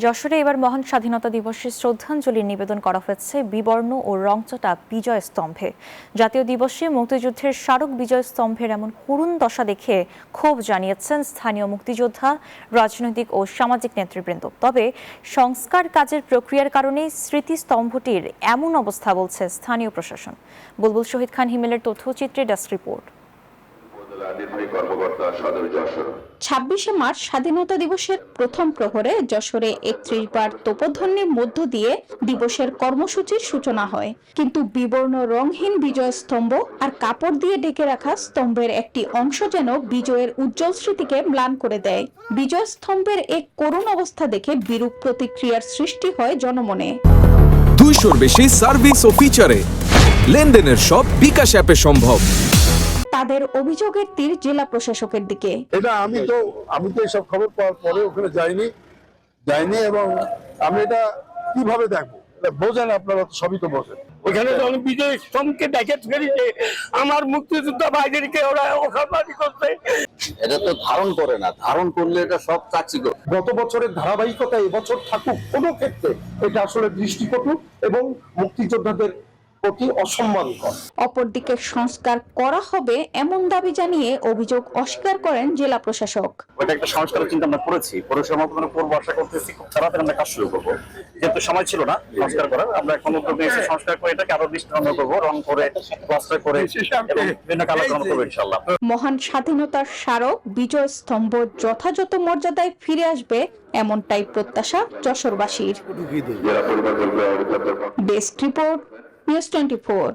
যশোরে এবার মহান স্বাধীনতা দিবসে শ্রদ্ধাঞ্জলি নিবেদন করা হয়েছে বিবর্ণ ও রংচটা বিজয় স্তম্ভে। জাতীয় দিবসে মুক্তিযুদ্ধের স্মারক বিজয় স্তম্ভের এমন করুণ দশা দেখে ক্ষোভ জানিয়েছেন স্থানীয় মুক্তিযোদ্ধা, রাজনৈতিক ও সামাজিক নেতৃবৃন্দ। তবে সংস্কার কাজের প্রক্রিয়ার কারণে স্মৃতিস্তম্ভটির এমন অবস্থা বলছে স্থানীয় প্রশাসন। বুলবুল শহীদ খান হিমেলের তথ্যচিত্রে ডেস্ক রিপোর্ট। ২৬শে মার্চ স্বাধীনতা দিবসের প্রথম প্রহরে যশোরে ৩১ বার তোপধ্বনির মধ্য দিয়ে দিবসের কর্মসূচির সূচনা হয়। কিন্তু বিবর্ণ রংহীন বিজয় স্তম্ভ আর কাপড় দিয়ে ঢেকে রাখা স্তম্ভের একটি অংশ যেন বিজয়ের উজ্জ্বল স্মৃতিকে ম্লান করে দেয়। বিজয় স্তম্ভের এক করুণ অবস্থা দেখে বিরূপ প্রতিক্রিয়ার সৃষ্টি হয় জনমনে। 200-র বেশি সার্ভিস ও ফিচারে লেনদেনের সব বিকাশ অ্যাপে সম্ভব। তাদের অভিযোগের তীর জেলা প্রশাসকের দিকে। এটা আমি তো এইসব খবর পাওয়ার পরে ওখানে যাইনি এবং আমি এটা কিভাবে দেখবো? বোঝেন আপনারা, সবই তো বোঝেন। ওখানে যখন বিজয় স্তম্ভকে দেখে ফেলেছে, আমার মুক্তিযোদ্ধা ভাইদেরকে ওরা ওখানে করছে। এটা তো ধারণ করে না, ধারণ করলে এটা সব চাকচিক্য। গত বছরের ধারাবাহিকতা এবছর থাকুক, কোনো ক্ষেত্রে এটা আসলে দৃষ্টিকটু এবং মুক্তিযোদ্ধাদের প্রতি অসম্মানকর। অপরদিকে সংস্কার করা হবে এমন দাবি জানিয়ে অভিযোগ অস্বীকার করেন জেলা প্রশাসক। ওইটা একটা সংস্কারের চিন্তা আমরা করেছি, পৌরসভা করবো আশা করতেছি, খুব তাড়াতাড়ি আমরা কাজ শুরু করবো। যেহেতু সময় ছিল না সংস্কার করার, আমরা এখন উদ্যোগ নিয়েছি সংস্কার করে এটাকে আরো দৃষ্টিনন্দন করবো, রং করে প্লাস্টার করে এবং বিভিন্ন কালার করবো ইনশাআল্লাহ। মহান স্বাধীনতার স্মারক বিজয় স্তম্ভ যথাযথ মর্যাদায় ফিরে আসবে এমনটাই প্রত্যাশা যশোরবাসীর। Desk report, news 24।